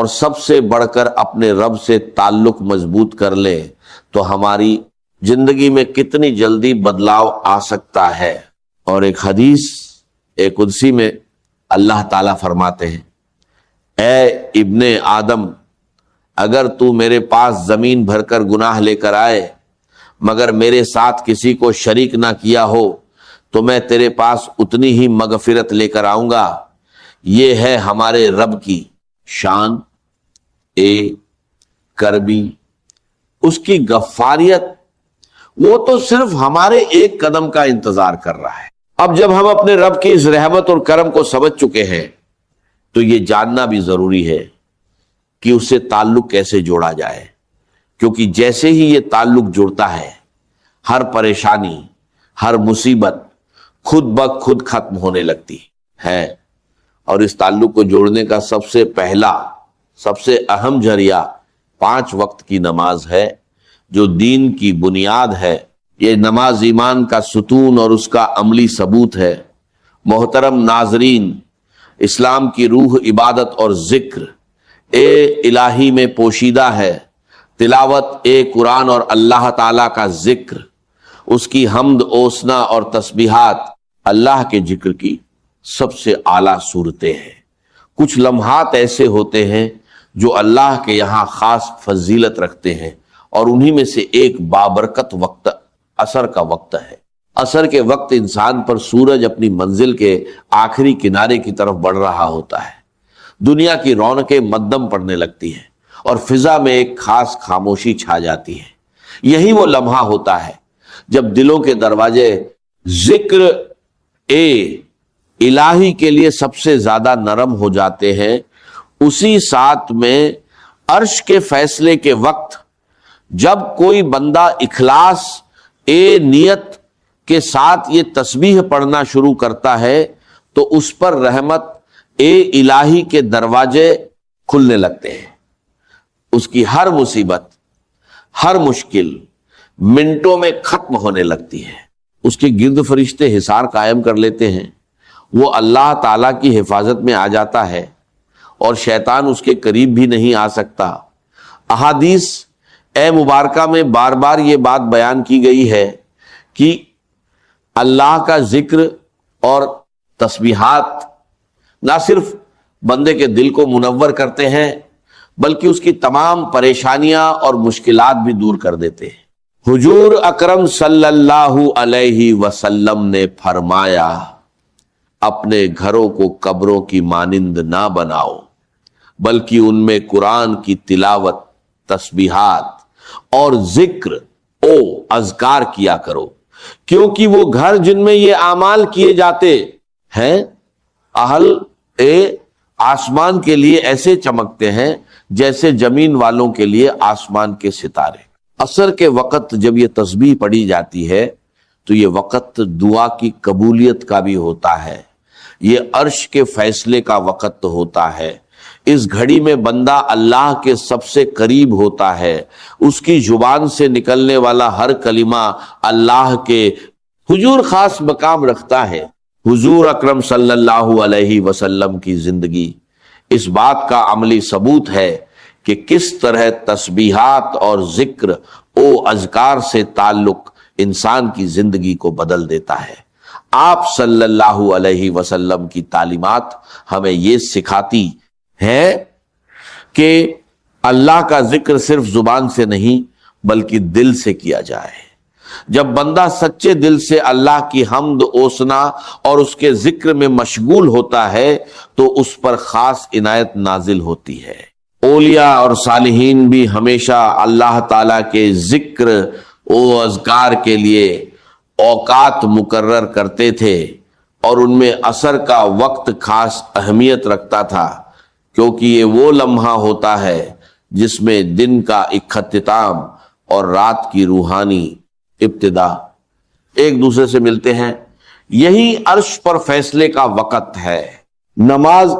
اور سب سے بڑھ کر اپنے رب سے تعلق مضبوط کر لیں تو ہماری زندگی میں کتنی جلدی بدلاؤ آ سکتا ہے۔ اور ایک حدیث قدسی میں اللہ تعالیٰ فرماتے ہیں، اے ابن آدم، اگر تو میرے پاس زمین بھر کر گناہ لے کر آئے مگر میرے ساتھ کسی کو شریک نہ کیا ہو تو میں تیرے پاس اتنی ہی مغفرت لے کر آؤں گا۔ یہ ہے ہمارے رب کی شان کربی، اس کی غفاریت، وہ تو صرف ہمارے ایک قدم کا انتظار کر رہا ہے۔ اب جب ہم اپنے رب کی اس رحمت اور کرم کو سمجھ چکے ہیں تو یہ جاننا بھی ضروری ہے کہ اس سے تعلق کیسے جوڑا جائے، کیونکہ جیسے ہی یہ تعلق جڑتا ہے ہر پریشانی، ہر مصیبت خود بخود ختم ہونے لگتی ہے۔ اور اس تعلق کو جوڑنے کا سب سے پہلا، سب سے اہم ذریعہ 5 وقت کی نماز ہے، جو دین کی بنیاد ہے۔ یہ نماز ایمان کا ستون اور اس کا عملی ثبوت ہے۔ محترم ناظرین، اسلام کی روح عبادت اور ذکر الہی میں پوشیدہ ہے۔ تلاوت قرآن اور اللہ تعالیٰ کا ذکر، اس کی حمد اوسنا اور تسبیحات اللہ کے ذکر کی سب سے اعلیٰ صورتیں ہیں۔ کچھ لمحات ایسے ہوتے ہیں جو اللہ کے یہاں خاص فضیلت رکھتے ہیں، اور انہی میں سے ایک بابرکت وقت عصر کا وقت ہے۔ عصر کے وقت انسان پر سورج اپنی منزل کے آخری کنارے کی طرف بڑھ رہا ہوتا ہے، دنیا کی رونقیں مدھم پڑنے لگتی ہیں اور فضا میں ایک خاص خاموشی چھا جاتی ہے۔ یہی وہ لمحہ ہوتا ہے جب دلوں کے دروازے ذکر الہی کے لیے سب سے زیادہ نرم ہو جاتے ہیں۔ اسی ساتھ میں عرش کے فیصلے کے وقت جب کوئی بندہ اخلاص نیت کے ساتھ یہ تسبیح پڑھنا شروع کرتا ہے تو اس پر رحمت الہی کے دروازے کھلنے لگتے ہیں۔ اس کی ہر مصیبت، ہر مشکل منٹوں میں ختم ہونے لگتی ہے۔ اس کے گرد فرشتے حصار قائم کر لیتے ہیں، وہ اللہ تعالیٰ کی حفاظت میں آ جاتا ہے اور شیطان اس کے قریب بھی نہیں آ سکتا۔ احادیث مبارکہ میں بار بار یہ بات بیان کی گئی ہے کہ اللہ کا ذکر اور تسبیحات نہ صرف بندے کے دل کو منور کرتے ہیں بلکہ اس کی تمام پریشانیاں اور مشکلات بھی دور کر دیتے ہیں۔ حضور اکرم صلی اللہ علیہ وسلم نے فرمایا، اپنے گھروں کو قبروں کی مانند نہ بناؤ بلکہ ان میں قرآن کی تلاوت، تسبیحات اور ذکر اذکار کیا کرو، کیونکہ وہ گھر جن میں یہ اعمال کیے جاتے ہیں اہل آسمان کے لیے ایسے چمکتے ہیں جیسے زمین والوں کے لیے آسمان کے ستارے۔ عصر کے وقت جب یہ تسبیح پڑھی جاتی ہے تو یہ وقت دعا کی قبولیت کا بھی ہوتا ہے، یہ عرش کے فیصلے کا وقت ہوتا ہے۔ اس گھڑی میں بندہ اللہ کے سب سے قریب ہوتا ہے، اس کی زبان سے نکلنے والا ہر کلمہ اللہ کے حضور خاص مقام رکھتا ہے۔ حضور اکرم صلی اللہ علیہ وسلم کی زندگی اس بات کا عملی ثبوت ہے کہ کس طرح تسبیحات اور ذکر اذکار سے تعلق انسان کی زندگی کو بدل دیتا ہے۔ آپ صلی اللہ علیہ وسلم کی تعلیمات ہمیں یہ سکھاتی ہے کہ اللہ کا ذکر صرف زبان سے نہیں بلکہ دل سے کیا جائے۔ جب بندہ سچے دل سے اللہ کی حمد اوسنا اور اس کے ذکر میں مشغول ہوتا ہے تو اس پر خاص عنایت نازل ہوتی ہے۔ اولیاء اور صالحین بھی ہمیشہ اللہ تعالیٰ کے ذکر و اذکار کے لیے اوقات مقرر کرتے تھے، اور ان میں عصر کا وقت خاص اہمیت رکھتا تھا، کیونکہ یہ وہ لمحہ ہوتا ہے جس میں دن کا اختتام اور رات کی روحانی ابتدا ایک دوسرے سے ملتے ہیں۔ یہی عرش پر فیصلے کا وقت ہے۔ نماز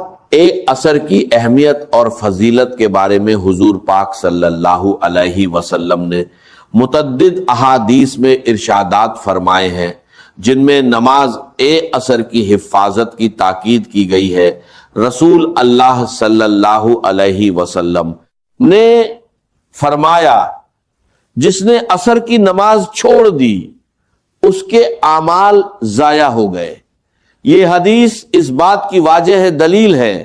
عصر کی اہمیت اور فضیلت کے بارے میں حضور پاک صلی اللہ علیہ وسلم نے متعدد احادیث میں ارشادات فرمائے ہیں، جن میں نماز عصر کی حفاظت کی تاکید کی گئی ہے۔ رسول اللہ صلی اللہ علیہ وسلم نے فرمایا جس نے عصر کی نماز چھوڑ دی اس کے اعمال ضائع ہو گئے۔ یہ حدیث اس بات کی واضح دلیل ہے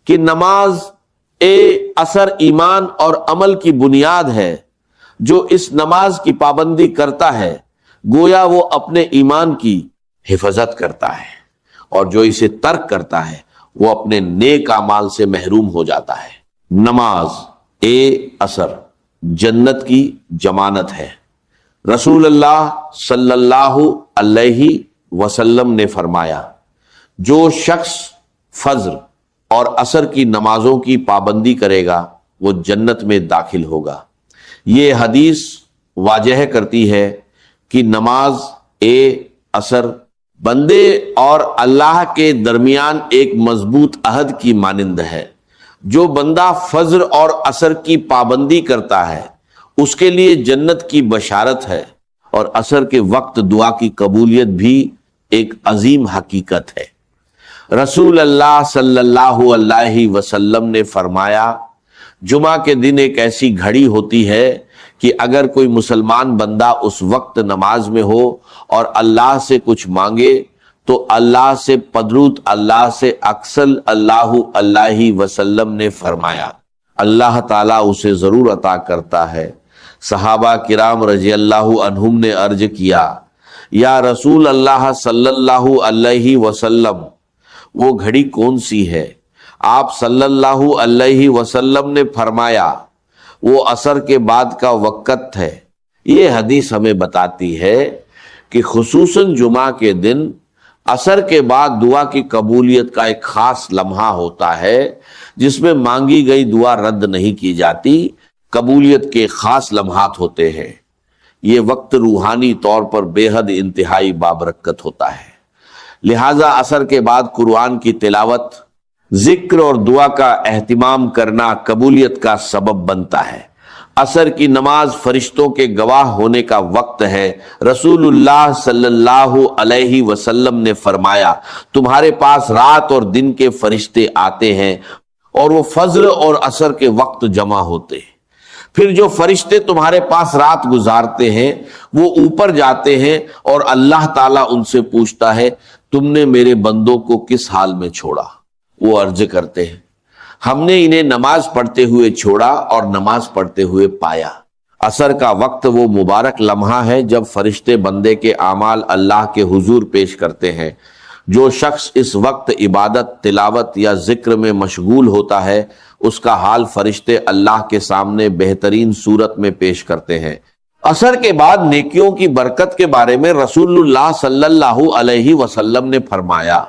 کہ نماز عصر ایمان اور عمل کی بنیاد ہے۔ جو اس نماز کی پابندی کرتا ہے گویا وہ اپنے ایمان کی حفاظت کرتا ہے، اور جو اسے ترک کرتا ہے وہ اپنے نیک اعمال سے محروم ہو جاتا ہے۔ نماز عصر جنت کی ضمانت ہے۔ رسول اللہ صلی اللہ علیہ وسلم نے فرمایا جو شخص فجر اور عصر کی نمازوں کی پابندی کرے گا وہ جنت میں داخل ہوگا۔ یہ حدیث واضح کرتی ہے کہ نماز عصر بندے اور اللہ کے درمیان ایک مضبوط عہد کی مانند ہے۔ جو بندہ فجر اور عصر کی پابندی کرتا ہے اس کے لیے جنت کی بشارت ہے، اور عصر کے وقت دعا کی قبولیت بھی ایک عظیم حقیقت ہے۔ رسول اللہ صلی اللہ علیہ وسلم نے فرمایا جمعہ کے دن ایک ایسی گھڑی ہوتی ہے کہ اگر کوئی مسلمان بندہ اس وقت نماز میں ہو اور اللہ سے کچھ مانگے تو اللہ سے پدرود اللہ سے اکثر اللہ علیہ وسلم نے فرمایا اللہ تعالیٰ اسے ضرور عطا کرتا ہے۔ صحابہ کرام رضی اللہ عنہم نے عرض کیا یا رسول اللہ صلی اللہ علیہ وسلم وہ گھڑی کون سی ہے؟ آپ صلی اللہ علیہ وسلم نے فرمایا وہ عصر کے بعد کا وقت ہے۔ یہ حدیث ہمیں بتاتی ہے کہ خصوصاً جمعہ کے دن عصر کے بعد دعا کی قبولیت کا ایک خاص لمحہ ہوتا ہے جس میں مانگی گئی دعا رد نہیں کی جاتی، قبولیت کے خاص لمحات ہوتے ہیں۔ یہ وقت روحانی طور پر بے حد انتہائی بابرکت ہوتا ہے، لہٰذا عصر کے بعد قرآن کی تلاوت، ذکر اور دعا کا اہتمام کرنا قبولیت کا سبب بنتا ہے۔ عصر کی نماز فرشتوں کے گواہ ہونے کا وقت ہے۔ رسول اللہ صلی اللہ علیہ وسلم نے فرمایا تمہارے پاس رات اور دن کے فرشتے آتے ہیں اور وہ فجر اور عصر کے وقت جمع ہوتے ہیں۔ پھر جو فرشتے تمہارے پاس رات گزارتے ہیں وہ اوپر جاتے ہیں اور اللہ تعالیٰ ان سے پوچھتا ہے تم نے میرے بندوں کو کس حال میں چھوڑا؟ وہ عرض کرتے ہیں ہم نے انہیں نماز پڑھتے ہوئے چھوڑا اور نماز پڑھتے ہوئے پایا۔ عصر کا وقت وہ مبارک لمحہ ہے جب فرشتے بندے کے اعمال اللہ کے حضور پیش کرتے ہیں۔ جو شخص اس وقت عبادت، تلاوت یا ذکر میں مشغول ہوتا ہے اس کا حال فرشتے اللہ کے سامنے بہترین صورت میں پیش کرتے ہیں۔ عصر کے بعد نیکیوں کی برکت کے بارے میں رسول اللہ صلی اللہ علیہ وسلم نے فرمایا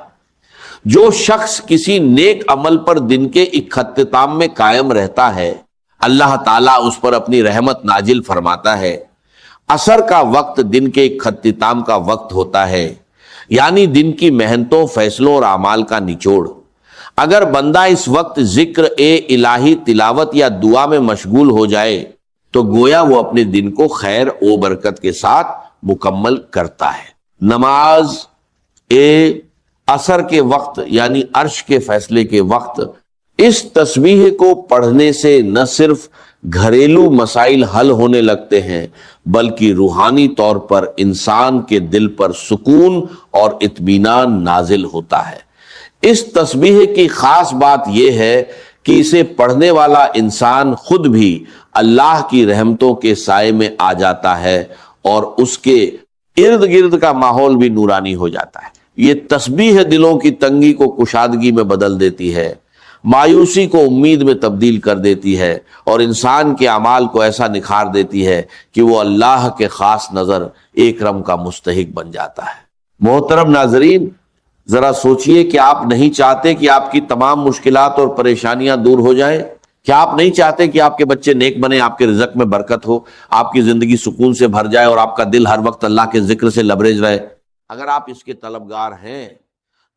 جو شخص کسی نیک عمل پر دن کے اختتام میں قائم رہتا ہے اللہ تعالیٰ اس پر اپنی رحمت نازل فرماتا ہے۔ عصر کا وقت دن کے اختتام کا وقت ہوتا ہے، یعنی دن کی محنتوں، فیصلوں اور اعمال کا نچوڑ۔ اگر بندہ اس وقت ذکر الہی، تلاوت یا دعا میں مشغول ہو جائے تو گویا وہ اپنے دن کو خیر و برکت کے ساتھ مکمل کرتا ہے۔ نماز عصر کے وقت یعنی عرش کے فیصلے کے وقت اس تسبیح کو پڑھنے سے نہ صرف گھریلو مسائل حل ہونے لگتے ہیں بلکہ روحانی طور پر انسان کے دل پر سکون اور اطمینان نازل ہوتا ہے۔ اس تسبیح کی خاص بات یہ ہے کہ اسے پڑھنے والا انسان خود بھی اللہ کی رحمتوں کے سائے میں آ جاتا ہے اور اس کے ارد گرد کا ماحول بھی نورانی ہو جاتا ہے۔ یہ تسبیح دلوں کی تنگی کو کشادگی میں بدل دیتی ہے، مایوسی کو امید میں تبدیل کر دیتی ہے اور انسان کے اعمال کو ایسا نکھار دیتی ہے کہ وہ اللہ کے خاص نظر اکرم کا مستحق بن جاتا ہے۔ محترم ناظرین، ذرا سوچئے کہ آپ نہیں چاہتے کہ آپ کی تمام مشکلات اور پریشانیاں دور ہو جائیں؟ کیا آپ نہیں چاہتے کہ آپ کے بچے نیک بنے، آپ کے رزق میں برکت ہو، آپ کی زندگی سکون سے بھر جائے اور آپ کا دل ہر وقت اللہ کے ذکر سے لبریز رہے؟ اگر آپ اس کے طلبگار ہیں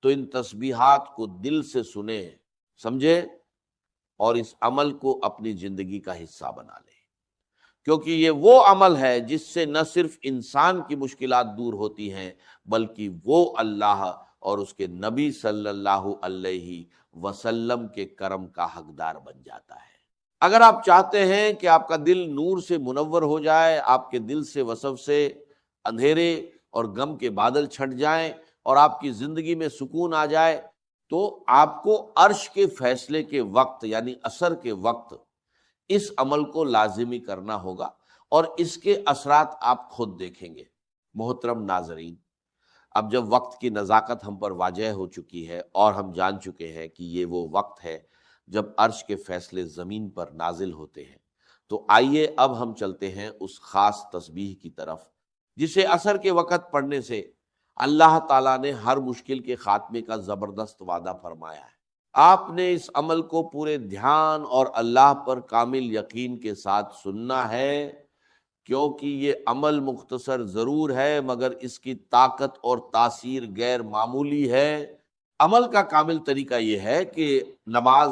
تو ان تسبیحات کو دل سے سنیں، سمجھے اور اس عمل کو اپنی زندگی کا حصہ بنا لیں، کیونکہ یہ وہ عمل ہے جس سے نہ صرف انسان کی مشکلات دور ہوتی ہیں بلکہ وہ اللہ اور اس کے نبی صلی اللہ علیہ وسلم کے کرم کا حقدار بن جاتا ہے۔ اگر آپ چاہتے ہیں کہ آپ کا دل نور سے منور ہو جائے، آپ کے دل سے وسوسے، اندھیرے اور غم کے بادل چھٹ جائیں اور آپ کی زندگی میں سکون آ جائے، تو آپ کو عرش کے فیصلے کے وقت یعنی عصر کے وقت اس عمل کو لازمی کرنا ہوگا، اور اس کے اثرات آپ خود دیکھیں گے۔ محترم ناظرین، اب جب وقت کی نزاکت ہم پر واضح ہو چکی ہے اور ہم جان چکے ہیں کہ یہ وہ وقت ہے جب عرش کے فیصلے زمین پر نازل ہوتے ہیں، تو آئیے اب ہم چلتے ہیں اس خاص تسبیح کی طرف جسے عصر کے وقت پڑھنے سے اللہ تعالیٰ نے ہر مشکل کے خاتمے کا زبردست وعدہ فرمایا ہے۔ آپ نے اس عمل کو پورے دھیان اور اللہ پر کامل یقین کے ساتھ سننا ہے، کیونکہ یہ عمل مختصر ضرور ہے مگر اس کی طاقت اور تاثیر غیر معمولی ہے۔ عمل کا کامل طریقہ یہ ہے کہ نماز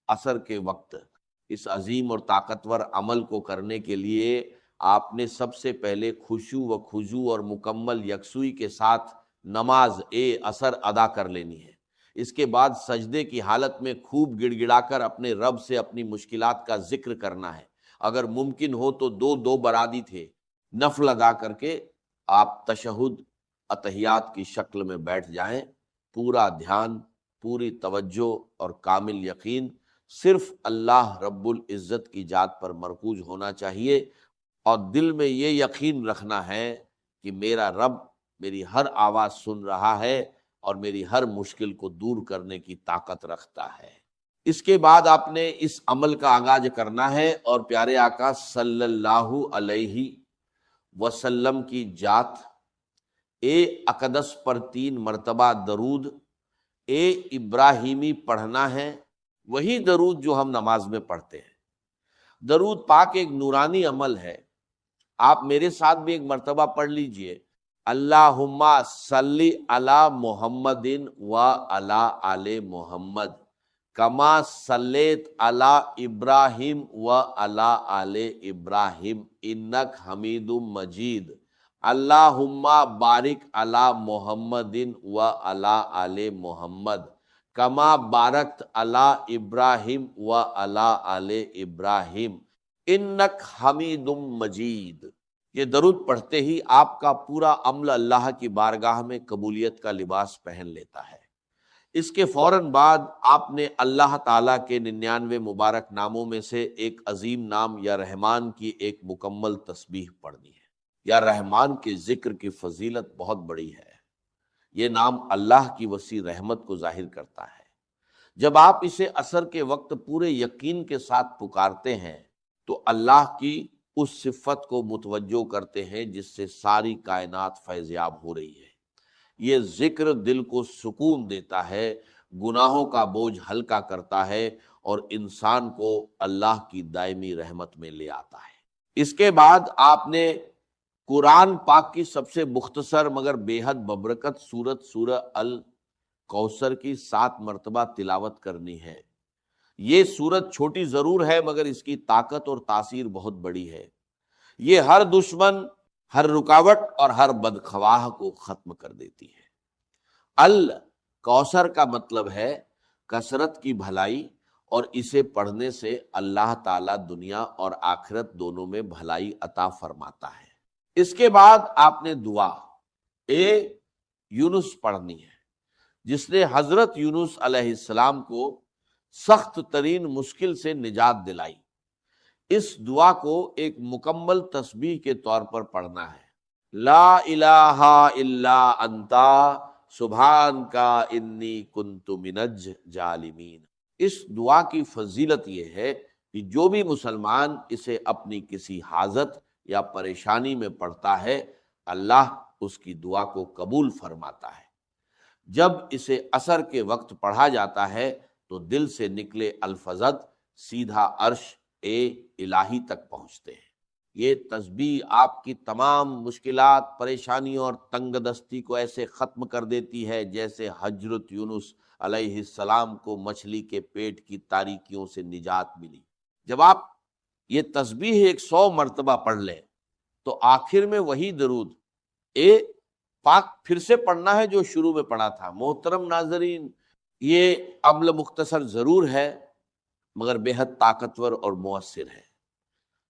عصر کے وقت اس عظیم اور طاقتور عمل کو کرنے کے لیے آپ نے سب سے پہلے خشوع و خضوع اور مکمل یکسوئی کے ساتھ نماز عصر ادا کر لینی ہے۔ اس کے بعد سجدے کی حالت میں خوب گڑ گڑا کر اپنے رب سے اپنی مشکلات کا ذکر کرنا ہے۔ اگر ممکن ہو تو دو برادی تھے نفل ادا کر کے آپ تشہد اتحیات کی شکل میں بیٹھ جائیں۔ پورا دھیان، پوری توجہ اور کامل یقین صرف اللہ رب العزت کی ذات پر مرکوز ہونا چاہیے، اور دل میں یہ یقین رکھنا ہے کہ میرا رب میری ہر آواز سن رہا ہے اور میری ہر مشکل کو دور کرنے کی طاقت رکھتا ہے۔ اس کے بعد آپ نے اس عمل کا آغاز کرنا ہے اور پیارے آقا صلی اللہ علیہ وسلم کی ذات اقدس پر 3 مرتبہ درود ابراہیمی پڑھنا ہے، وہی درود جو ہم نماز میں پڑھتے ہیں۔ درود پاک ایک نورانی عمل ہے، آپ میرے ساتھ بھی ایک مرتبہ پڑھ لیجئے، اللہم صلی علی محمد و علی آل محمد کما صلیت علی ابراہیم و علی آل ابراہیم انک حمید مجید، اللہم بارک علی محمد و علی آل محمد کما بارکت علی ابراہیم و علی آل ابراہیم انک حمید مجید۔ یہ درود پڑھتے ہی آپ کا پورا عمل اللہ کی بارگاہ میں قبولیت کا لباس پہن لیتا ہے۔ اس کے فوراً بعد آپ نے اللہ تعالیٰ کے 99 مبارک ناموں میں سے ایک عظیم نام یا رحمان کی ایک مکمل تسبیح پڑھنی ہے۔ یا رحمان کے ذکر کی فضیلت بہت بڑی ہے۔ یہ نام اللہ کی وسیع رحمت کو ظاہر کرتا ہے۔ جب آپ اسے عصر کے وقت پورے یقین کے ساتھ پکارتے ہیں تو اللہ کی اس صفت کو متوجہ کرتے ہیں جس سے ساری کائنات فیضیاب ہو رہی ہے۔ یہ ذکر دل کو سکون دیتا ہے، گناہوں کا بوجھ ہلکا کرتا ہے اور انسان کو اللہ کی دائمی رحمت میں لے آتا ہے۔ اس کے بعد آپ نے قرآن پاک کی سب سے مختصر مگر بے حد ببرکت سورت سورہ الکوثر کی 7 مرتبہ تلاوت کرنی ہے۔ یہ سورت چھوٹی ضرور ہے مگر اس کی طاقت اور تاثیر بہت بڑی ہے۔ یہ ہر دشمن، ہر رکاوٹ اور ہر بدخواہ کو ختم کر دیتی ہے۔ الکوثر کا مطلب ہے کثرت کی بھلائی، اور اسے پڑھنے سے اللہ تعالیٰ دنیا اور آخرت دونوں میں بھلائی عطا فرماتا ہے۔ اس کے بعد آپ نے دعا یونس پڑھنی ہے، جس نے حضرت یونس علیہ السلام کو سخت ترین مشکل سے نجات دلائی۔ اس دعا کو ایک مکمل تسبیح کے طور پر پڑھنا ہے۔ لا الہ الا انتا سبحانکا انی کنت من الظالمین۔ اس دعا کی فضیلت یہ ہے کہ جو بھی مسلمان اسے اپنی کسی حاجت یا پریشانی میں پڑھتا ہے، اللہ اس کی دعا کو قبول فرماتا ہے۔ جب اسے عصر کے وقت پڑھا جاتا ہے تو دل سے نکلے الفظ سیدھا عرش الہی تک پہنچتے ہیں۔ یہ تسبیح آپ کی تمام مشکلات، پریشانیوں اور تنگ دستی کو ایسے ختم کر دیتی ہے جیسے حضرت یونس علیہ السلام کو مچھلی کے پیٹ کی تاریکیوں سے نجات ملی۔ جب آپ یہ تسبیح 100 مرتبہ پڑھ لیں تو آخر میں وہی درود پاک پھر سے پڑھنا ہے جو شروع میں پڑھا تھا۔ محترم ناظرین، یہ عمل مختصر ضرور ہے مگر بے حد طاقتور اور مؤثر ہے۔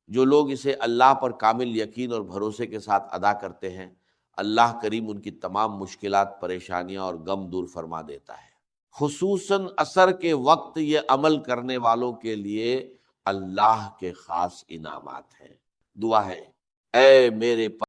جو لوگ اسے اللہ پر کامل یقین اور بھروسے کے ساتھ ادا کرتے ہیں، اللہ کریم ان کی تمام مشکلات، پریشانیاں اور غم دور فرما دیتا ہے۔ خصوصاً عصر کے وقت یہ عمل کرنے والوں کے لیے اللہ کے خاص انعامات ہیں۔ دعا ہے، اے میرے